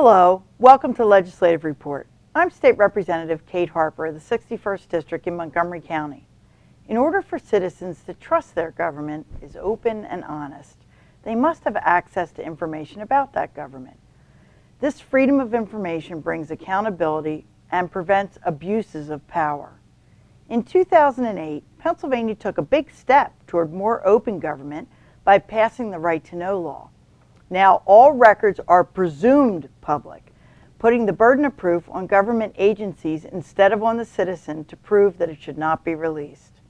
Hello, welcome to Legislative Report. I'm State Representative Kate Harper of the 61st District in Montgomery County. In order for citizens to trust their government is open and honest, they must have access to information about that government. This freedom of information brings accountability and prevents abuses of power. In 2008, Pennsylvania took a big step toward more open government by passing the Right to Know law. Now all records are presumed public, putting the burden of proof on government agencies instead of on the citizen to prove that it should not be released.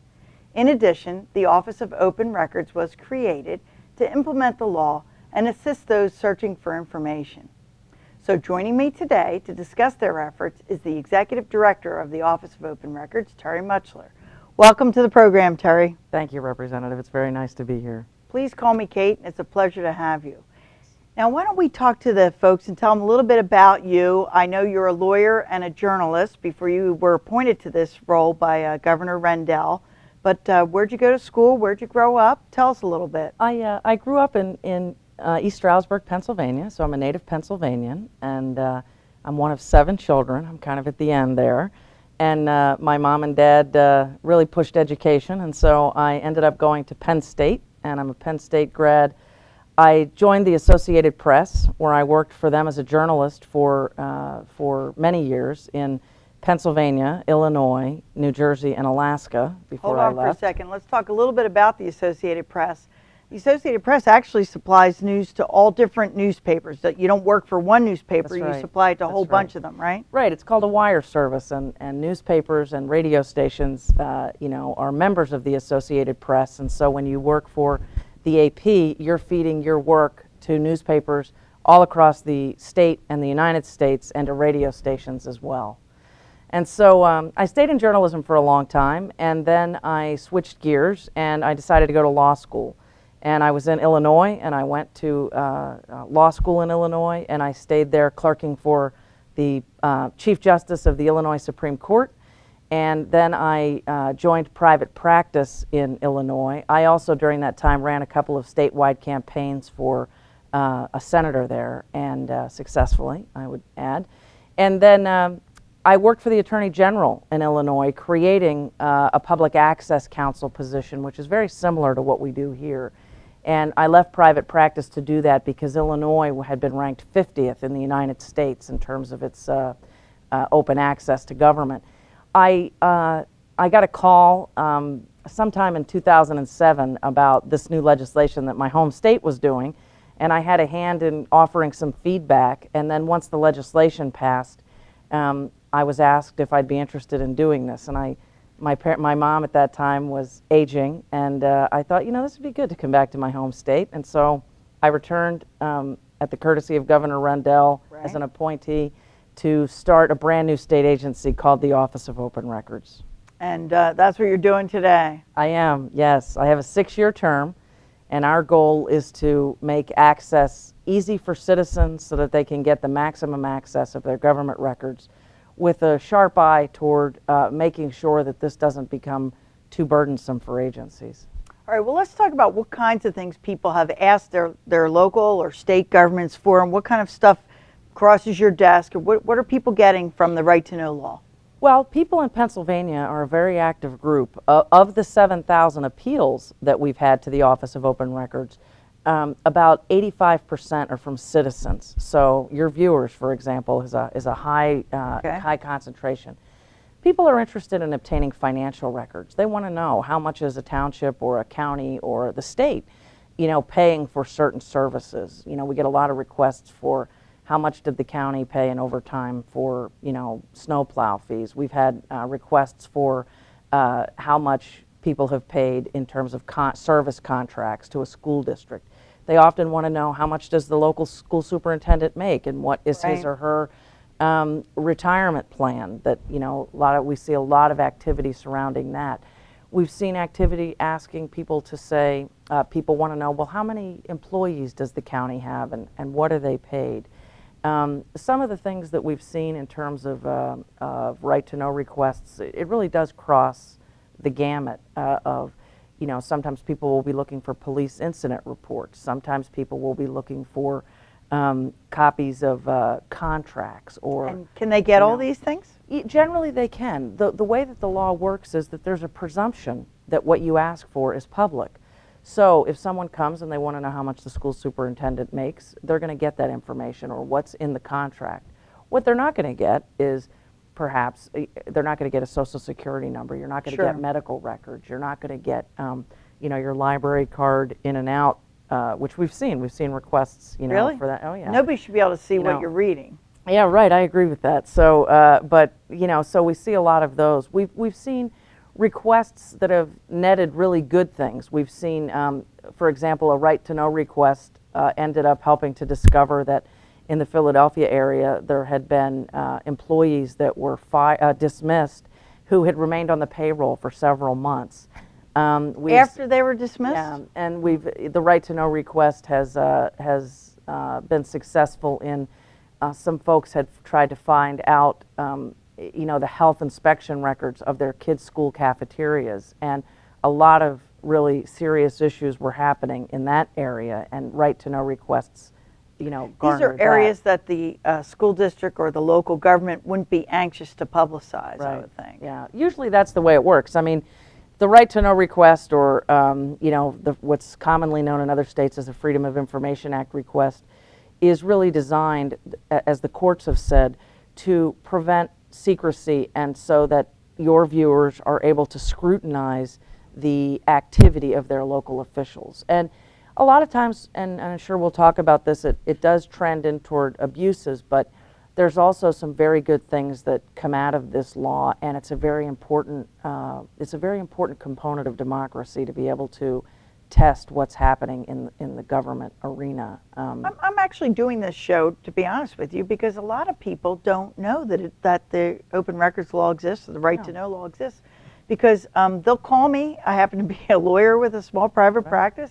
In addition, the Office of Open Records was created to implement the law and assist those searching for information. So joining me today to discuss their efforts is the Executive Director of the Office of Open Records, Terry Mutchler. Welcome to the program, Terry. Thank you, Representative. It's very nice to be here. Please call me Kate. It's a pleasure to have you. Now, why don't we talk to the folks and tell them a little bit about you. I know you're a lawyer and a journalist before you were appointed to this role by Governor Rendell. But where'd you go to school? Where'd you grow up? Tell us a little bit. I grew up in East Stroudsburg, Pennsylvania, so I'm a native Pennsylvanian, and I'm one of 7 children. I'm kind of at the end there. And my mom and dad really pushed education, and so I ended up going to Penn State, and I'm a Penn State grad. I joined the Associated Press, where I worked for them as a journalist for many years in Pennsylvania, Illinois, New Jersey, and Alaska before I left. Hold on for a second. Let's talk a little bit about the Associated Press. The Associated Press actually supplies news to all different newspapers. That you don't work for one newspaper, That's right. You supply it to a whole That's right. bunch of them, right? Right. It's called a wire service, and newspapers and radio stations, are members of the Associated Press. And so when you work for the AP, you're feeding your work to newspapers all across the state and the United States and to radio stations as well. And so I stayed in journalism for a long time, and then I switched gears and I decided to go to law school. And I was in Illinois, and I went to law school in Illinois, and I stayed there clerking for the Chief Justice of the Illinois Supreme Court. And then I joined private practice in Illinois. I also, during that time, ran a couple of statewide campaigns for a senator there, and successfully, I would add. And then I worked for the Attorney General in Illinois, creating a public access counsel position, which is very similar to what we do here. And I left private practice to do that because Illinois had been ranked 50th in the United States in terms of its open access to government. I got a call sometime in 2007 about this new legislation that my home state was doing, and I had a hand in offering some feedback. And then once the legislation passed, I was asked if I'd be interested in doing this. And my mom at that time was aging, and I thought, this would be good to come back to my home state. And so I returned at the courtesy of Governor Rendell as an appointee to start a brand new state agency called the Office of Open Records. And that's what you're doing today. I am, yes. I have a 6-year term, and our goal is to make access easy for citizens so that they can get the maximum access of their government records, with a sharp eye toward making sure that this doesn't become too burdensome for agencies. All right, well, let's talk about what kinds of things people have asked their local or state governments for, and what kind of stuff crosses your desk, or what are people getting from the Right to Know law? Well, people in Pennsylvania are a very active group. Of the 7,000 appeals that we've had to the Office of Open Records, about 85% are from citizens. So your viewers, for example, is a high high concentration. People are interested in obtaining financial records. They want to know how much is a township or a county or the state, paying for certain services. We get a lot of requests for how much did the county pay in overtime for, snowplow fees. We've had requests for how much people have paid in terms of service contracts to a school district. They often want to know how much does the local school superintendent make, and what is his or her retirement plan. That we see a lot of activity surrounding that. We've seen activity asking people to say, people want to know, well, how many employees does the county have, and what are they paid? Some of the things that we've seen in terms of right to know requests, it really does cross the gamut of, sometimes people will be looking for police incident reports. Sometimes people will be looking for copies of contracts or. And can they get all these things? Generally they can. The way that the law works is that there's a presumption that what you ask for is public. So if someone comes and they want to know how much the school superintendent makes, they're going to get that information or what's in the contract. What they're not going to get is perhaps, they're not going to get a social security number, you're not going to get medical records, you're not going to get your library card in and out, which we've seen requests for that. Oh yeah. Nobody should be able to see what you're reading. Yeah, right, I agree with that. So, but so we see a lot of those. We've seen requests that have netted really good things. We've seen, for example, a right to know request ended up helping to discover that in the Philadelphia area there had been employees that were dismissed who had remained on the payroll for several months. After they were dismissed? Yeah, and the right to know request has been successful in some folks had tried to find out the health inspection records of their kids' school cafeterias, and a lot of really serious issues were happening in that area, and right to know requests, garnered These are areas that the school district or the local government wouldn't be anxious to publicize, right. I would think. Yeah, usually that's the way it works. I mean, the right to know request, or what's commonly known in other states as a Freedom of Information Act request, is really designed, as the courts have said, to prevent secrecy and so that your viewers are able to scrutinize the activity of their local officials. And a lot of times, and I'm sure we'll talk about this, it does trend in toward abuses, but there's also some very good things that come out of this law, and it's a very important component of democracy to be able to test what's happening in the government arena. I'm actually doing this show, to be honest with you, because a lot of people don't know that the open records law exists, or the right to know law exists, because they'll call me. I happen to be a lawyer with a small private practice,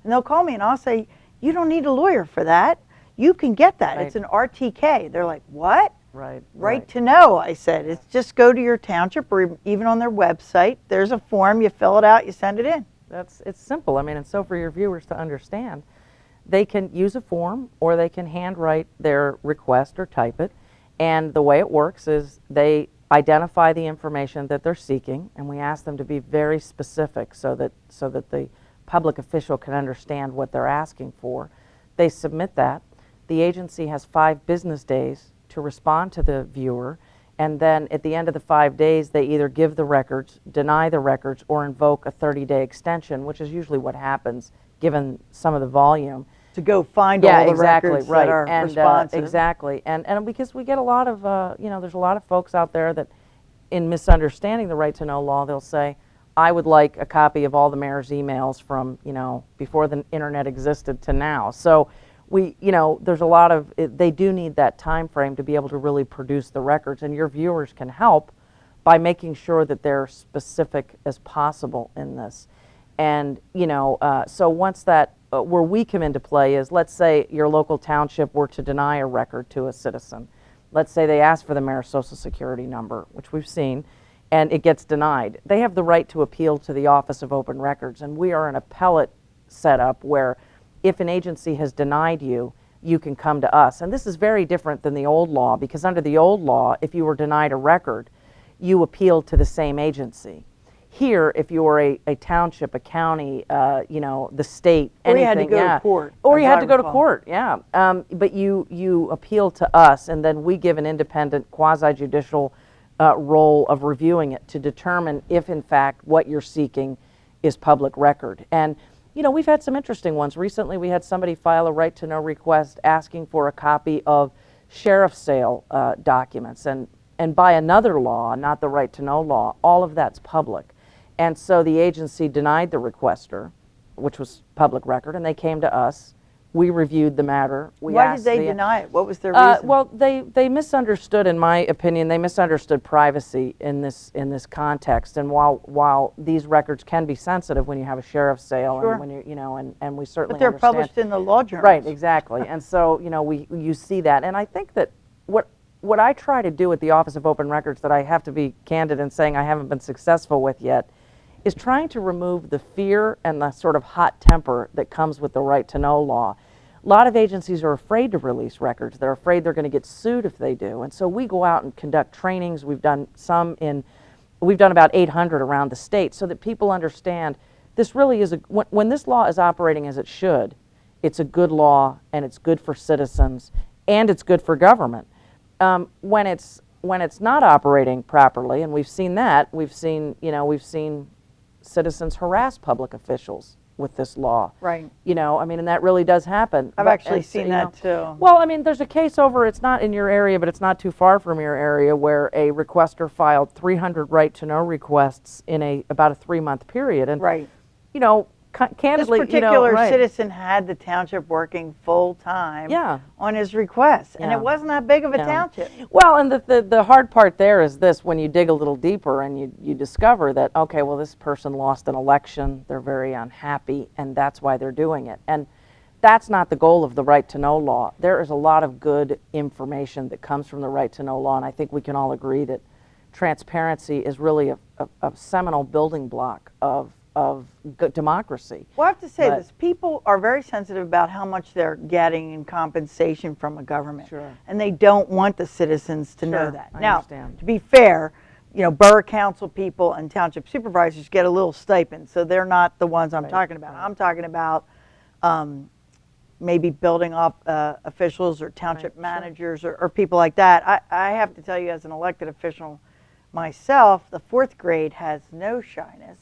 and they'll call me and I'll say, you don't need a lawyer for that. You can get that. It's an RTK. They're like, what? Right to know, I said. It's just go to your township or even on their website. There's a form, you fill it out, you send it in. It's simple. I mean, and so for your viewers to understand, they can use a form or they can handwrite their request or type it. And the way it works is they identify the information that they're seeking, and we ask them to be very specific so that the public official can understand what they're asking for. They submit that. The agency has 5 business days to respond to the viewer, and then at the end of the 5 days, they either give the records, deny the records, or invoke a 30-day extension, which is usually what happens given some of the volume. To go find all the records that are responsive. Exactly, and because we get a lot of, there's a lot of folks out there that, in misunderstanding the right to know law, they'll say, I would like a copy of all the mayor's emails from, before the internet existed to now. So there's a lot of, they do need that time frame to be able to really produce the records, and your viewers can help by making sure that they're specific as possible in this. And, so once that, where we come into play is, let's say your local township were to deny a record to a citizen. Let's say they ask for the mayor's social security number, which we've seen, and it gets denied. They have the right to appeal to the Office of Open Records, and we are an appellate setup where if an agency has denied you, you can come to us. And this is very different than the old law, because under the old law, if you were denied a record, you appealed to the same agency. Here, if you were a township, a county, the state, anything, or you had to go to court. Or you had to go to court, yeah. But you appeal to us, and then we give an independent quasi-judicial role of reviewing it to determine if, in fact, what you're seeking is public record. And we've had some interesting ones. Recently, we had somebody file a right to know request asking for a copy of sheriff's sale documents. And by another law, not the right to know law, all of that's public. And so the agency denied the requester, which was public record, and they came to us. We reviewed the matter. Why did they deny it? What was their reason? Well, they misunderstood, in my opinion, they misunderstood privacy in this context. And while these records can be sensitive when you have a sheriff's sale, and when and we certainly but they're understand. Published in the law journals. Right, exactly. And so you see that, and I think that what I try to do at the Office of Open Records, that I have to be candid in saying I haven't been successful with yet, is trying to remove the fear and the sort of hot temper that comes with the right to know law. A lot of agencies are afraid to release records. They're afraid they're going to get sued if they do. And so we go out and conduct trainings. We've done about 800 around the state so that people understand this really is when this law is operating as it should, it's a good law and it's good for citizens and it's good for government. When it's not operating properly, and we've seen that, we've seen citizens harass public officials with this law. Right. And that really does happen. I've actually seen that too. Well, there's a case over, it's not in your area, but it's not too far from your area, where a requester filed 300 right-to-know requests in about a 3-month period. And, right. Candidly, this particular right. citizen had the township working full-time on his request, and Yeah. it wasn't that big of a Yeah. township. Well, and the hard part there is this: when you dig a little deeper and you discover that, okay, well, this person lost an election, they're very unhappy, and that's why they're doing it. And that's not the goal of the right to know law. There is a lot of good information that comes from the right to know law, and I think we can all agree that transparency is really a seminal building block of democracy. Well, I have to say But- this, people are very sensitive about how much they're getting in compensation from a government. Sure. And they don't want the citizens to know Sure, that. I Now, understand. to be fair, borough council people and township supervisors get a little stipend, so they're not the ones I'm talking about. I'm talking about maybe building up officials or township managers or people like that. I have to tell you, as an elected official myself, the 4th grade has no shyness.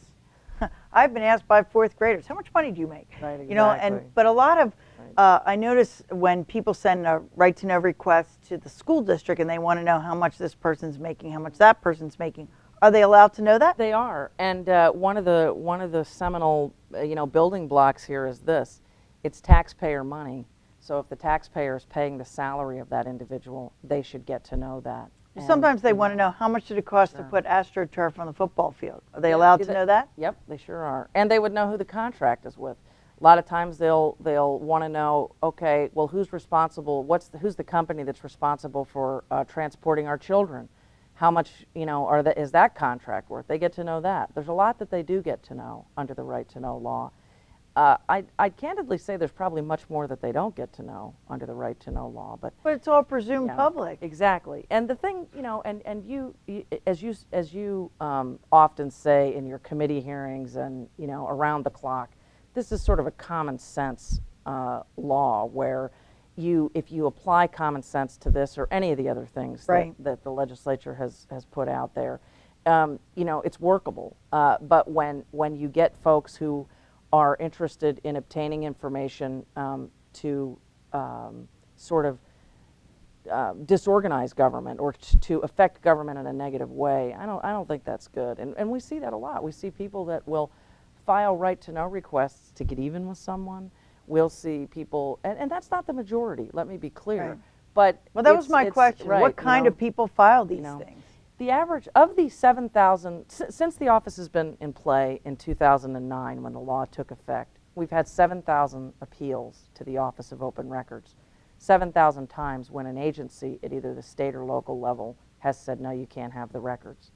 I've been asked by 4th graders, how much money do you make? Right, exactly. But a lot of, I notice when people send a right to know request to the school district and they want to know how much this person's making, how much that person's making, are they allowed to know that? They are, and one of the seminal building blocks here is this: it's taxpayer money. So if the taxpayer is paying the salary of that individual, they should get to know that. And, Sometimes they want to know how much did it cost to put AstroTurf on the football field. Are they allowed to know that? Yep, they sure are. And they would know who the contract is with. A lot of times they'll want to know, okay, well, who's responsible? Who's the company that's responsible for transporting our children? How much is that contract worth? They get to know that. There's a lot that they do get to know under the right to know law. I'd candidly say there's probably much more that they don't get to know under the right to know law, but it's all presumed public. Exactly. And the thing, and you as you often say in your committee hearings and around the clock, this is sort of a common sense law where if you apply common sense to this or any of the other things that the legislature has put out there, it's workable. But when you get folks who are interested in obtaining information to sort of disorganize government or to affect government in a negative way, I don't think that's good. And we see that a lot. We see people that will file right-to-know requests to get even with someone. We'll see people, and that's not the majority, let me be clear. Right. But Well, that was my question. Right, what kind of people file these things? The average of the 7,000, since the office has been in play in 2009 when the law took effect, we've had 7,000 appeals to the Office of Open Records. 7,000 times when an agency at either the state or local level has said, no, you can't have the records.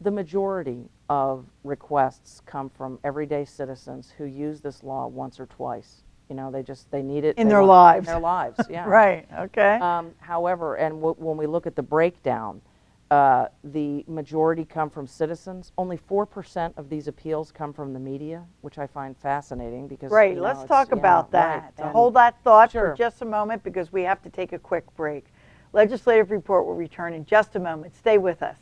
The majority of requests come from everyday citizens who use this law once or twice. They need it In their lives. In their lives, yeah. Right, okay. However, and when we look at the breakdown, the majority come from citizens. Only 4% of these appeals come from the media, which I find fascinating because let's talk about that. Right. So hold that thought Sure. for just a moment because we have to take a quick break. Legislative Report will return in just a moment. Stay with us.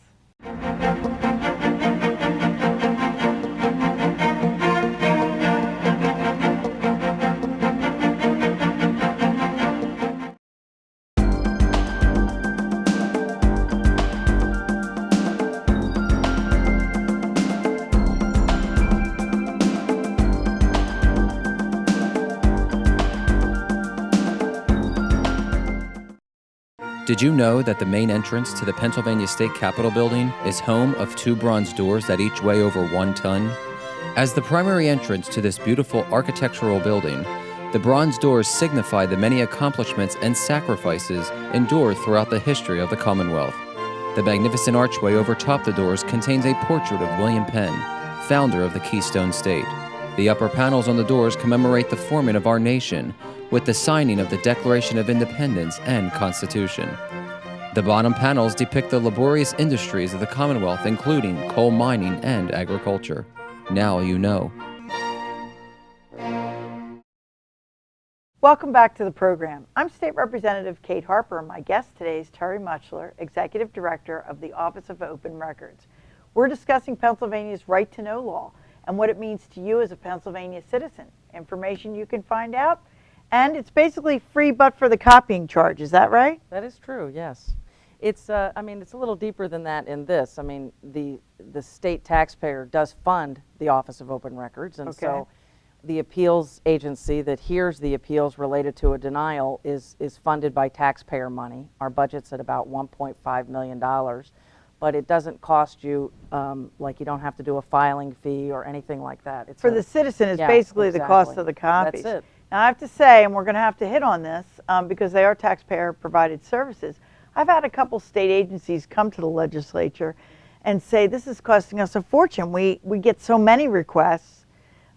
Did you know that the main entrance to the Pennsylvania State Capitol building is home of 2 bronze doors that each weigh over 1 ton? As the primary entrance to this beautiful architectural building, the bronze doors signify the many accomplishments and sacrifices endured throughout the history of the Commonwealth. The magnificent archway over top the doors contains a portrait of William Penn, founder of the Keystone State. The upper panels on the doors commemorate the forming of our nation with the signing of the Declaration of Independence and Constitution. The bottom panels depict the laborious industries of the Commonwealth, including coal mining and agriculture. Now you know. Welcome back to the program. I'm State Representative Kate Harper, and my guest today is Terry Muchler, Executive Director of the Office of Open Records. We're discussing Pennsylvania's right to know law and what it means to you as a Pennsylvania citizen. Information you can find out, and it's basically free but for the copying charge. Is that right? That is true, yes. It's, I mean, it's a little deeper than that in this. I mean, the state taxpayer does fund the Office of Open Records, and so the appeals agency that hears the appeals related to a denial is funded by taxpayer money. Our budget's at about $1.5 million, but it doesn't cost you, like you don't have to do a filing fee or anything like that. It's For the citizen, it's basically the cost of the copies. That's it. Now, I have to say, and we're going to have to hit on this because they are taxpayer-provided services, I've had a couple state agencies come to the legislature and say, this is costing us a fortune. We get so many requests.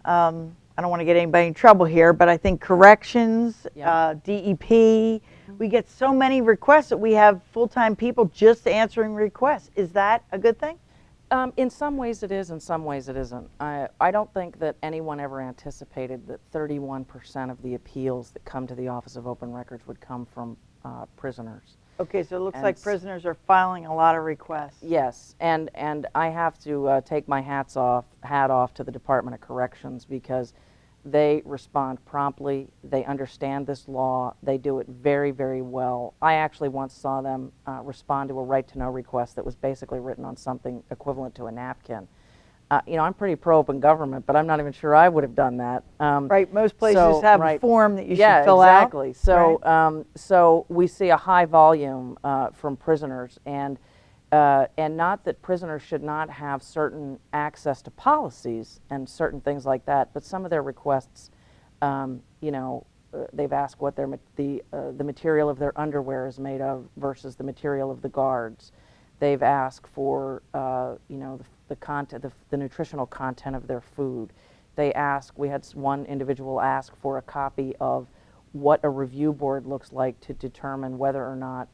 I don't want to get anybody in trouble here, but I think corrections, DEP, we get so many requests that we have full-time people just answering requests. Is that a good thing? In some ways it is, in some ways it isn't. I don't think that anyone ever anticipated that 31% of the appeals that come to the Office of Open Records would come from prisoners. Okay, so it looks like prisoners are filing a lot of requests. Yes, and I have to take my hat off to the Department of Corrections because they respond promptly, they understand this law, they do it very, very well. I actually once saw them respond to a right-to-know request that was basically written on something equivalent to a napkin. You know, I'm pretty pro-open government, but I'm not even sure I would have done that. Right, most places have a form that you should fill out. Yeah, exactly. So, so we see a high volume from prisoners, and not that prisoners should not have certain access to policies and certain things like that, but some of their requests, you know, they've asked what the material of their underwear is made of versus the material of the guards. They've asked for, you know, the content, the nutritional content of their food. We had one individual ask for a copy of what a review board looks like to determine whether or not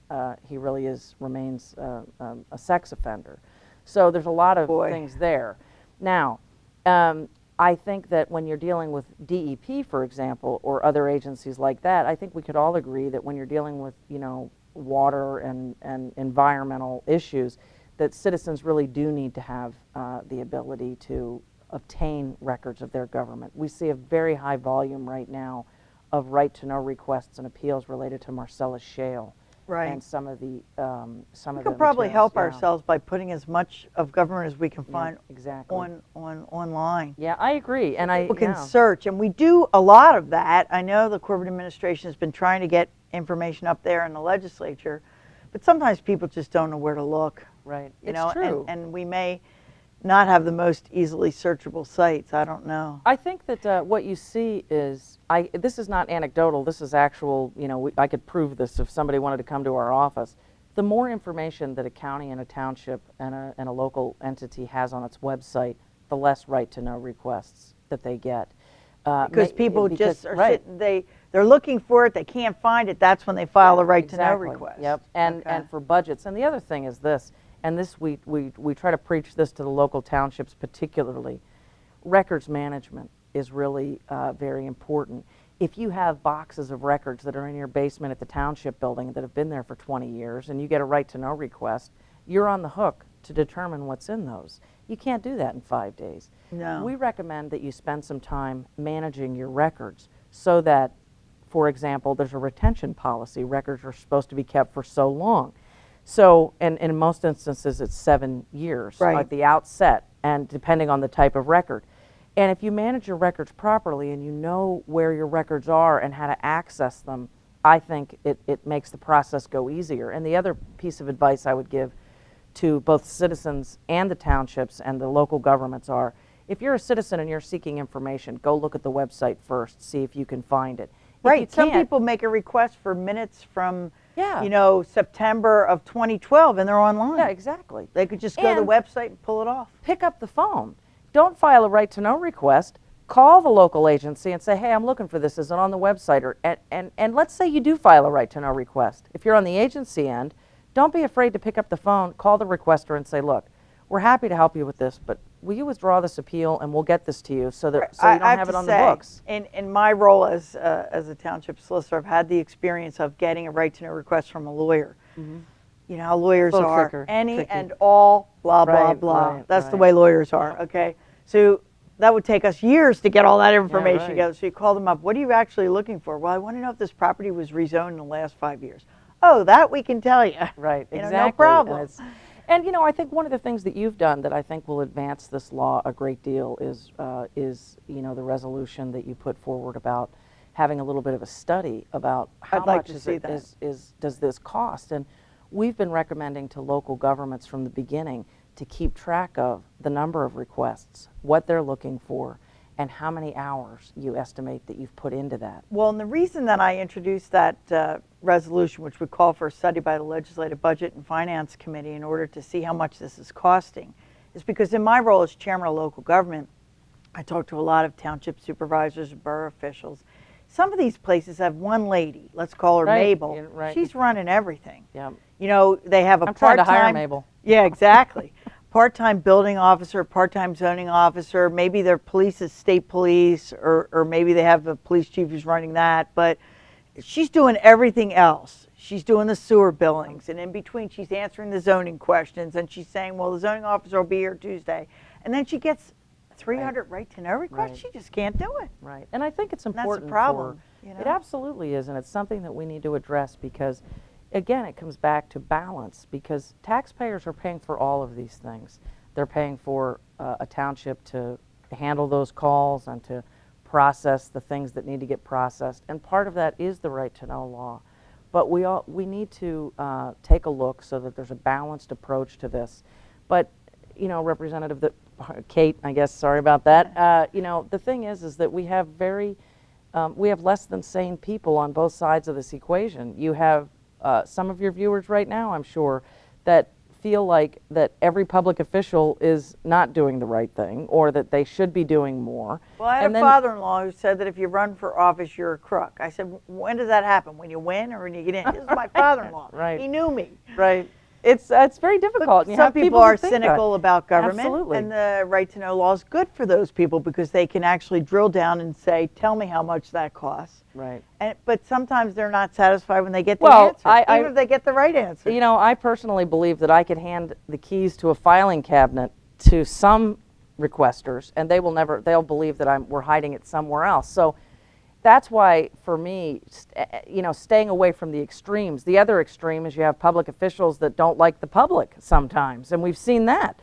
he really remains a sex offender. So there's a lot of things there. Now, I think that when you're dealing with DEP, for example, or other agencies like that, I think we could all agree that when you're dealing with, you know, water and environmental issues, that citizens really do need to have the ability to obtain records of their government. We see a very high volume right now of right-to-know requests and appeals related to Marcellus Shale. Right. And some of the we could probably help ourselves by putting as much of government as we can find online. Yeah, I agree. And people can search, and we do a lot of that. I know the Corbett administration has been trying to get information up there in the legislature, but sometimes people just don't know where to look. Right. You know, true. And we may not have the most easily searchable sites. I don't know. I think that what you see is, this is not anecdotal, this is actual, you know, I could prove this if somebody wanted to come to our office. The more information that a county and a township and a local entity has on its website, the less right-to-know requests that they get. Because people just are sitting, they're looking for it, they can't find it, that's when they file a right-to-know request. Yep, and for budgets. And the other thing is this, and this we try to preach this to the local townships particularly, records management is really very important. If you have boxes of records that are in your basement at the township building that have been there for 20 years and you get a right-to-know request, you're on the hook to determine what's in those. You can't do that in 5 days. No. We recommend that you spend some time managing your records so that, for example, there's a retention policy. Records are supposed to be kept for so long. So, and in most instances, it's 7 years at the outset, and depending on the type of record. And if you manage your records properly and you know where your records are and how to access them, I think it makes the process go easier. And the other piece of advice I would give to both citizens and the townships and the local governments are, if you're a citizen and you're seeking information, go look at the website first, see if you can find it. Right, some people make a request for minutes from, you know, September of 2012 and they're online. Yeah, exactly. They could just go to the website and pull it off. Pick up the phone. Don't file a right-to-know request. call the local agency and say, hey, I'm looking for this. Is it on the website? Or, and let's say you do file a right to know request. If you're on the agency end, don't be afraid to pick up the phone, call the requester and say, look, we're happy to help you with this, but will you withdraw this appeal and we'll get this to you so that so you don't have it on the books. In my role as a township solicitor, I've had the experience of getting a right to know request from a lawyer. You know how lawyers are, tricky. and all, blah, blah, Right, blah. right, That's the right. way lawyers are, okay? So that would take us years to get all that information right. together. So you call them up, what are you actually looking for? Well, I want to know if this property was rezoned in the last 5 years. Oh, that we can tell you. Right, You know, exactly. no problem. And you know, I think one of the things that you've done that I think will advance this law a great deal is you know, the resolution that you put forward about having a little bit of a study about how I'd like much to is see it, that. does this cost. And we've been recommending to local governments from the beginning to keep track of the number of requests, what they're looking for, and how many hours you estimate that you've put into that. Well, and the reason that I introduced that resolution, which would call for a study by the Legislative Budget and Finance Committee in order to see how much this is costing, is because in my role as chairman of local government, I talk to a lot of township supervisors and borough officials. Some of these places have one lady, let's call her Right, Mabel. yeah, right. She's running everything. Yeah. You know, they have a I'm trying part-time. to hire Mabel. Yeah, exactly. Part-time building officer, part-time zoning officer, maybe their police is state police, or maybe they have a police chief who's running that, but she's doing everything else. She's doing the sewer billings, and in between she's answering the zoning questions, and she's saying, well, the zoning officer will be here Tuesday. And then she gets 300 right to know requests. Right. She just can't do it. Right, and I think it's that's the important problem, for, you know? it absolutely is, and it's something that we need to address because, again, it comes back to balance because taxpayers are paying for all of these things. They're paying for a township to handle those calls and to process the things that need to get processed, and part of that is the right to know law. But we need to take a look so that there's a balanced approach to this. But, you know, Representative Kate, I guess, sorry about that. You know, the thing is that we have less than sane people on both sides of this equation. You have some of your viewers right now, I'm sure, that feel like that every public official is not doing the right thing or that they should be doing more. Well, I had a father-in-law who said that if you run for office, you're a crook. I said, when does that happen? When you win or when you get in? This is my father-in-law. Right. He knew me. Right. It's very difficult. But and you some have people who are think that. cynical about government, Absolutely. and the right to know law is good for those people because they can actually drill down and say, tell me how much that costs. Right. But sometimes they're not satisfied when they get the Well, answer, even if they get the right answer. You know, I personally believe that I could hand the keys to a filing cabinet to some requesters, and they'll believe that we're hiding it somewhere else. So that's why, for me, you know, staying away from the extremes. The other extreme is you have public officials that don't like the public sometimes, and we've seen that.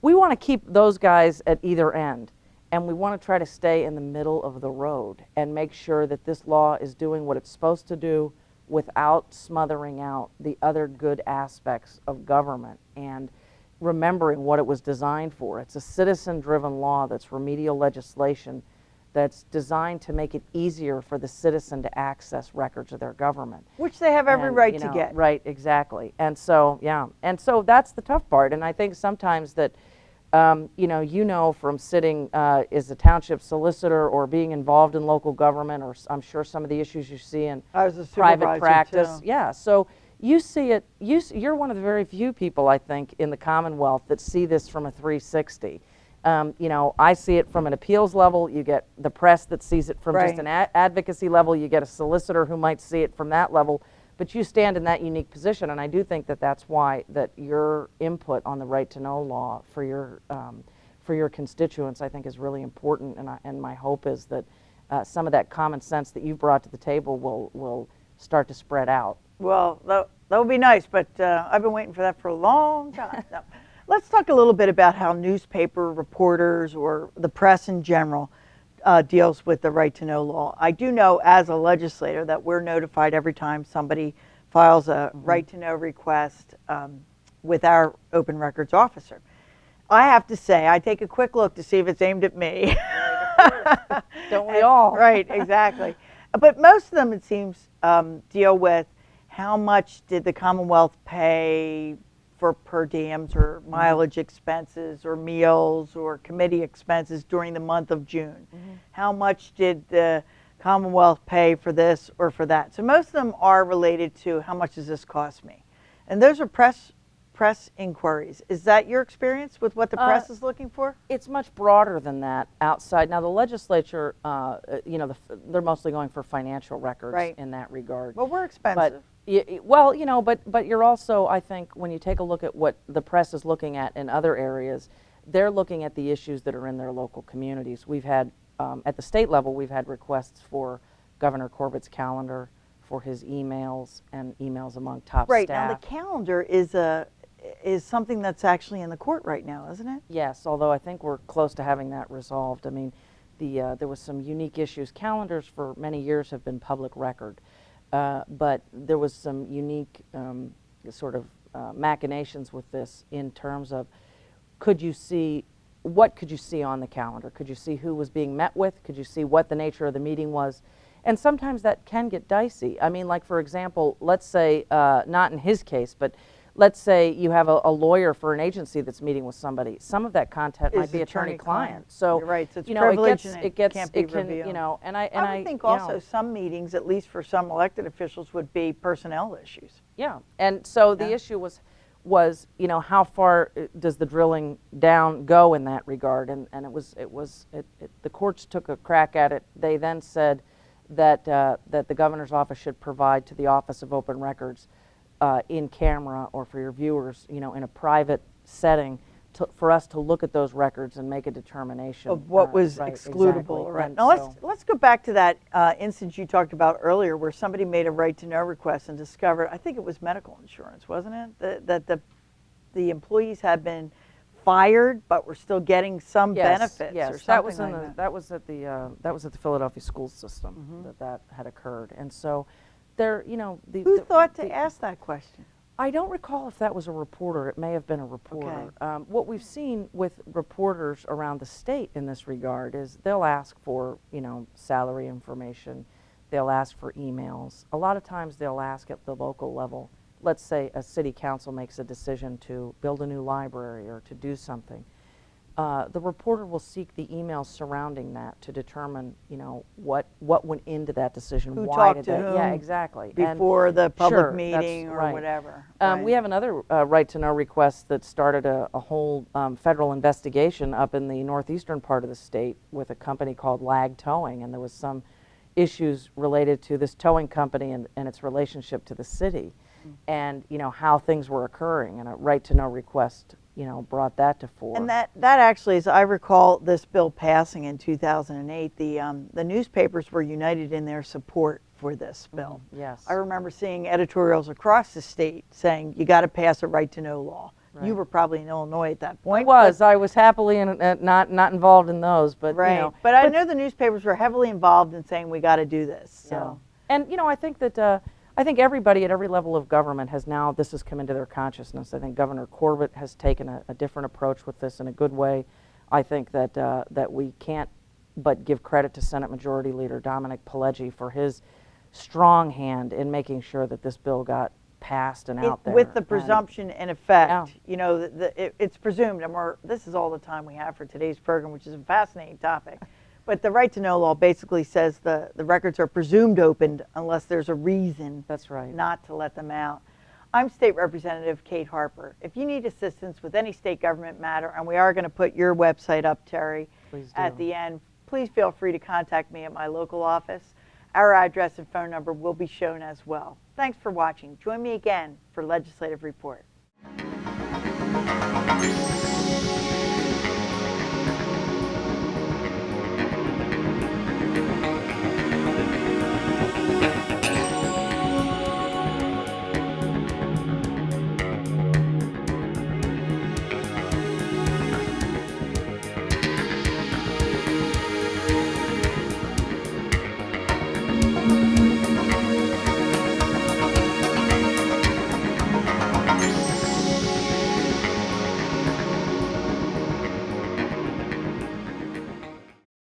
We want to keep those guys at either end, and we want to try to stay in the middle of the road and make sure that this law is doing what it's supposed to do without smothering out the other good aspects of government and remembering what it was designed for. It's a citizen-driven law that's remedial legislation that's designed to make it easier for the citizen to access records of their government. Which they have every And, right you to know, get. Right, exactly. And so, yeah, and so that's the tough part. And I think sometimes that, you know from sitting as a township solicitor or being involved in local government, or I'm sure some of the issues you see in I was a private supervisor, practice. too. Yeah, so you see it, you're one of the very few people, I think, in the Commonwealth that see this from a 360. You know, I see it from an appeals level. You get the press that sees it from just an advocacy level. You get a solicitor who might see it from that level. But you stand in that unique position, and I do think that that's why that your input on the right to know law for your constituents, I think, is really important. And my hope is that some of that common sense that you've brought to the table will start to spread out. Well, that would be nice, but I've been waiting for that for a long time. No. Let's talk a little bit about how newspaper reporters or the press in general deals with the right to know law. I do know as a legislator that we're notified every time somebody files a right to know request with our open records officer. I have to say, I take a quick look to see if it's aimed at me. Don't we all? Right, exactly. But most of them, it seems, deal with how much did the Commonwealth pay for per diems or mileage expenses or meals or committee expenses during the month of June. how much did the Commonwealth pay for this or for that. So most of them are related to how much does this cost me? And those are press inquiries. Is that your experience with what the press is looking for? It's much broader than that outside. Now, the legislature, they're mostly going for financial records in that regard. Well, we're expensive. But you're also, I think, when you take a look at what the press is looking at in other areas, they're looking at the issues that are in their local communities. We've had, at the state level, we've had requests for Governor Corbett's calendar, for his emails and emails among top staff. Right, now the calendar is something that's actually in the court right now, isn't it? Yes, although I think we're close to having that resolved. I mean, there was some unique issues. Calendars for many years have been public record, but there was some unique machinations with this in terms of what could you see on the calendar? Could you see who was being met with? Could you see what the nature of the meeting was? And sometimes that can get dicey. I mean, like, for example, let's say, not in his case, but let's say you have a lawyer for an agency that's meeting with somebody. Some of that content might be attorney-client. So, you're right, so it's you know, privilege it can't be can, revealed. you know, and I would think also some meetings, at least for some elected officials, would be personnel issues. Yeah, and so the issue was, you know, how far does the drilling down go in that regard? And the courts took a crack at it. They then said that the governor's office should provide to the Office of Open Records in camera, or for your viewers, you know, in a private setting, for us to look at those records and make a determination of what was excludable. Exactly. Right. Now let's go back to that instance you talked about earlier, where somebody made a right-to-know request and discovered, I think it was medical insurance, wasn't it? That the employees had been fired, but were still getting some benefits. Yes, or something that was at the Philadelphia school system that had occurred, and so there, you know, who thought to ask that question? I don't recall if that was a reporter. It may have been a reporter. Okay. What we've seen with reporters around the state in this regard is they'll ask for, you know, salary information. They'll ask for emails. A lot of times they'll ask at the local level. Let's say a city council makes a decision to build a new library or to do something. The reporter will seek the emails surrounding that to determine, you know, what went into that decision. Who why talked did to they, whom yeah, exactly. before the public Sure, meeting that's or right. whatever. We have another right-to-know request that started a whole federal investigation up in the northeastern part of the state with a company called Lag Towing, and there was some issues related to this towing company and its relationship to the city, and, you know, how things were occurring, and a right-to-know request, you know, brought that to fore. And that actually, as I recall this bill passing in 2008, the newspapers were united in their support for this bill. Yes. I remember seeing editorials across the state saying, you got to pass a right-to-know law. Right. You were probably in Illinois at that point. I was happily not involved in those, but right. You know, but I know the newspapers were heavily involved in saying we got to do this. So. Yeah. And, you know, I think that I think everybody at every level of government has now, this has come into their consciousness. I think Governor Corbett has taken a different approach with this in a good way. I think that we can't but give credit to Senate Majority Leader Dominic Pileggi for his strong hand in making sure that this bill got passed and out there. With the presumption in effect, Yeah. you know, it's presumed, and this is all the time we have for today's program, which is a fascinating topic. But the right-to-know law basically says the records are presumed opened unless there's a reason That's right. not to let them out. I'm State Representative Kate Harper. If you need assistance with any state government matter, and we are going to put your website up, Terry, at the end, please feel free to contact me at my local office. Our address and phone number will be shown as well. Thanks for watching. Join me again for Legislative Report.